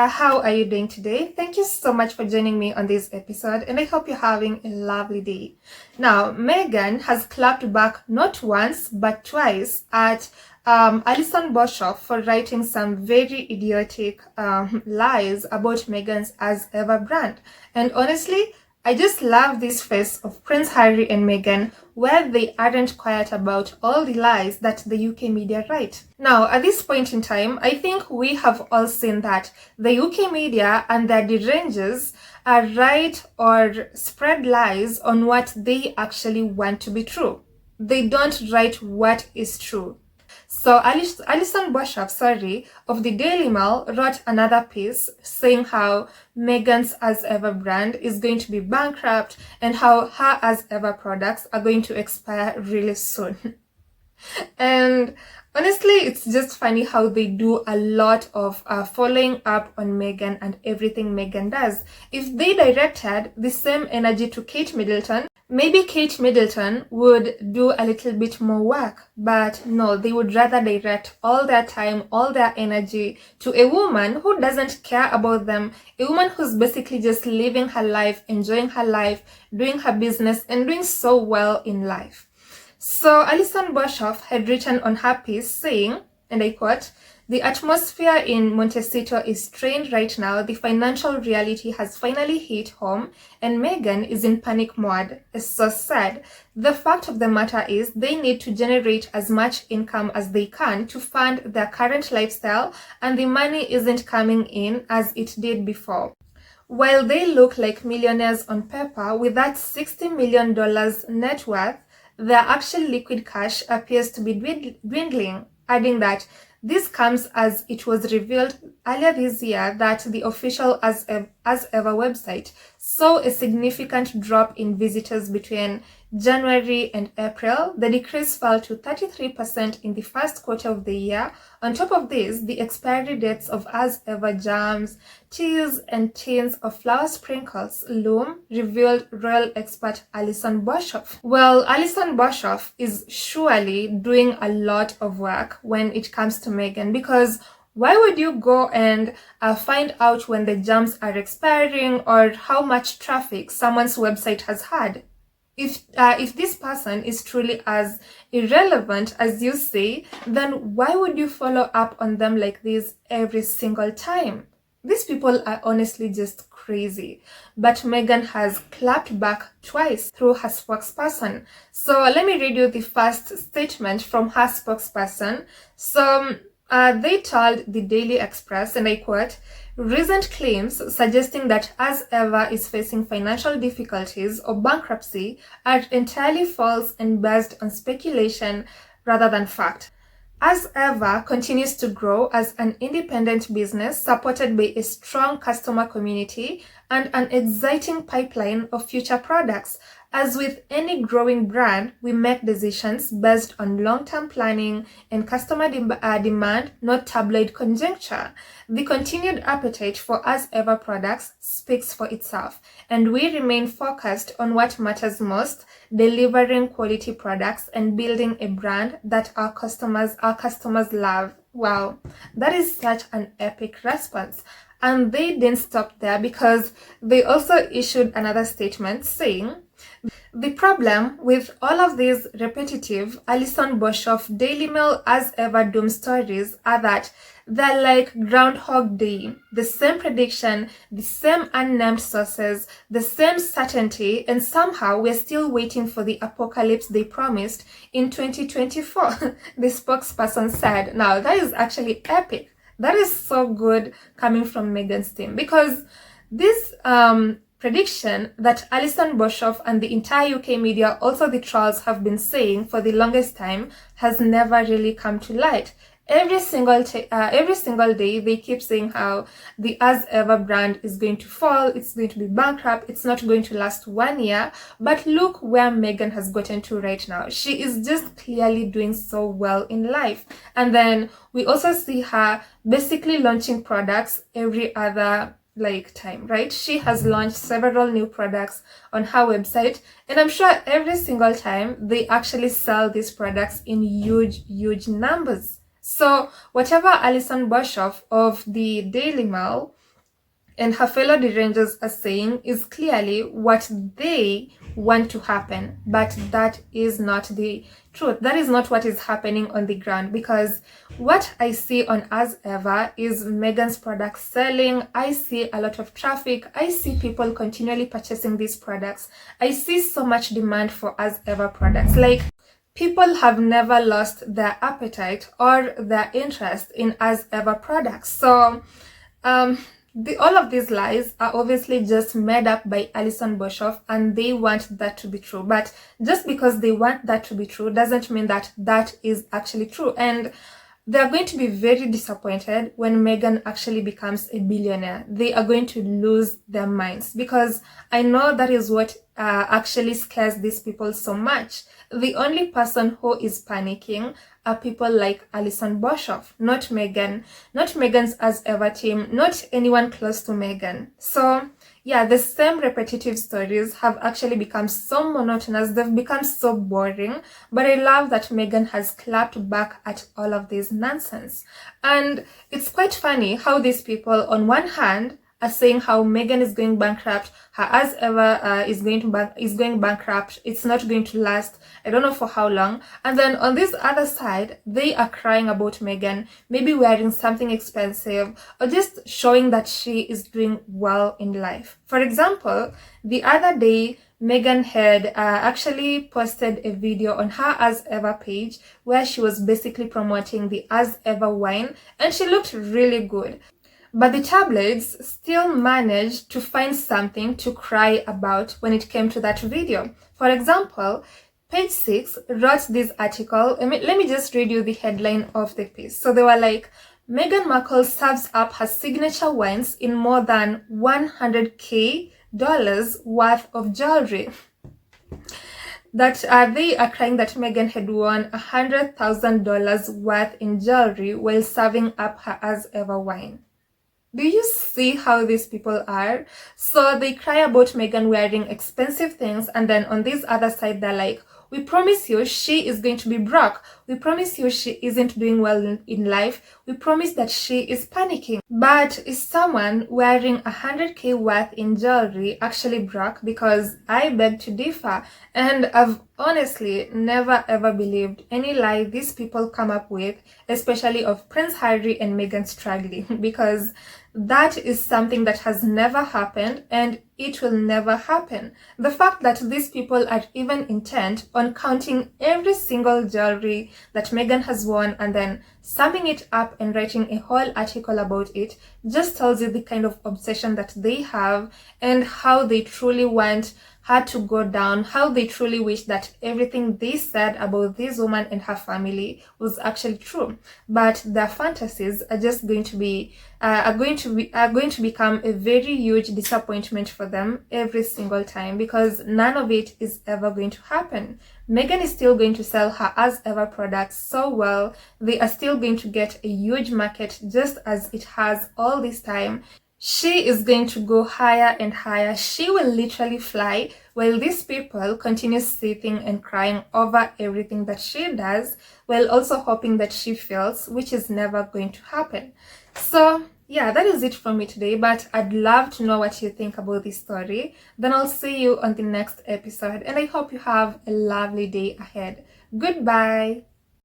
how are you doing today? Thank you so much for joining me on this episode, and I hope you're having a lovely day. Now, Meghan has clapped back not once but twice at Alison Boshoff for writing some very idiotic lies about Meghan's As Ever brand. And honestly, I just love this face of Prince Harry and Meghan, where they aren't quiet about all the lies that the UK media write. Now, at this point in time, I think we have all seen that the UK media and their derangers write or spread lies on what they actually want to be true. They don't write what is true. So Alison Boshoff, of the Daily Mail wrote another piece saying how Meghan's As Ever brand is going to be bankrupt and how her As Ever products are going to expire really soon. And honestly, it's just funny how they do a lot of following up on Meghan and everything Meghan does. If they directed the same energy to Kate Middleton, maybe Kate Middleton would do a little bit more work, but no, they would rather direct all their time, all their energy to a woman who doesn't care about them, a woman who's basically just living her life, enjoying her life, doing her business, and doing so well in life. So Alison Boshoff had written on her piece saying, and I quote, "The atmosphere in Montecito is strained right now. The financial reality has finally hit home and Meghan is in panic mode." A source said, "The fact of the matter is they need to generate as much income as they can to fund their current lifestyle and the money isn't coming in as it did before. While they look like millionaires on paper with that $60 million net worth, their actual liquid cash appears to be dwindling," adding that this comes as it was revealed earlier this year that the official As Ever website saw a significant drop in visitors between January and April. The decrease fell to 33% in the first quarter of the year. On top of this, the expiry dates of As Ever jams, teas, and tins of flour sprinkles loom, revealed royal expert Alison Boshoff. Well, Alison Boshoff is surely doing a lot of work when it comes to Meghan, because why would you go and find out when the jams are expiring or how much traffic someone's website has had? If this person is truly as irrelevant as you say, then why would you follow up on them like this every single time? These people are honestly just crazy. But Meghan has clapped back twice through her spokesperson. So let me read you the first statement from her spokesperson. So they told the Daily Express, and I quote, "Recent claims suggesting that As Ever is facing financial difficulties or bankruptcy are entirely false and based on speculation rather than fact. As Ever continues to grow as an independent business supported by a strong customer community and an exciting pipeline of future products. As with any growing brand, we make decisions based on long-term planning and customer demand, not tabloid conjecture. The continued appetite for As Ever products speaks for itself, and we remain focused on what matters most, delivering quality products and building a brand that our customers love." Wow, that is such an epic response. And they didn't stop there, because they also issued another statement saying, "The problem with all of these repetitive Alison Boshoff Daily Mail As Ever doom stories are that they're like Groundhog Day. The same prediction, the same unnamed sources, the same certainty, and somehow we're still waiting for the apocalypse they promised in 2024, the spokesperson said. Now, that is actually epic. That is so good coming from Meghan's team, because this prediction that Alison Boshoff and the entire UK media, also the trolls, have been saying for the longest time has never really come to light. Every single day they keep saying how the As Ever brand is going to fall, it's going to be bankrupt, it's not going to last 1 year. But look where Meghan has gotten to right now. She is just clearly doing so well in life. And then we also see her basically launching products every other time, right? She has launched several new products on her website, and I'm sure every single time they actually sell these products in huge numbers. So whatever Alison Boshoff of the Daily Mail and her fellow derangers are saying is clearly what they want to happen, but that is not the truth. That is not what is happening on the ground, because what I see on As Ever is Meghan's products selling. I see a lot of traffic. I see people continually purchasing these products. I see so much demand for As Ever products. Like, people have never lost their appetite or their interest in As Ever products. So all of these lies are obviously just made up by Alison Boshoff, and they want that to be true. But just because they want that to be true doesn't mean that that is actually true. And they're going to be very disappointed when Meghan actually becomes a billionaire. They are going to lose their minds, because I know that is what actually scares these people so much. The only person who is panicking are people like Alison Boshoff, not Meghan, not Meghan's As Ever team, not anyone close to Meghan. So yeah, the same repetitive stories have actually become so monotonous. They've become so boring. But I love that Meghan has clapped back at all of this nonsense. And it's quite funny how these people, on one hand, are saying how Meghan is going bankrupt, her As Ever is going bankrupt, it's not going to last, I don't know for how long. And then on this other side, they are crying about Meghan maybe wearing something expensive, or just showing that she is doing well in life. For example, the other day, Meghan had actually posted a video on her As Ever page where she was basically promoting the As Ever wine, and she looked really good. But the tabloids still managed to find something to cry about when it came to that video. For example, Page 6 wrote this article. Let me just read you the headline of the piece. So they were like, Meghan Markle serves up her signature wines in more than $100K worth of jewelry. That they are crying that Meghan had won $100,000 worth in jewelry while serving up her As Ever wine. Do you see how these people are? So they cry about Meghan wearing expensive things, and then on this other side, they're like, we promise you she is going to be broke. We promise you she isn't doing well in life. We promise that she is panicking. But is someone wearing $100K worth in jewelry actually broke? Because I beg to differ. And I've honestly never ever believed any lie these people come up with, especially of Prince Harry and Meghan struggling, because that is something that has never happened, and it will never happen. The fact that these people are even intent on counting every single jewelry that Meghan has worn and then summing it up and writing a whole article about it just tells you the kind of obsession that they have, and how they truly want her to go down, how they truly wish that everything they said about this woman and her family was actually true. But their fantasies are just going to be are going to become a very huge disappointment for them every single time, because none of it is ever going to happen. Meghan is still going to sell her As Ever products so well. They are still going to get a huge market, just as it has all this time. She is going to go higher and higher. She will literally fly, while these people continue sitting and crying over everything that she does, while also hoping that she fails, which is never going to happen. So yeah, that is it from me today, but I'd love to know what you think about this story. Then I'll see you on the next episode, and I hope you have a lovely day ahead. Goodbye.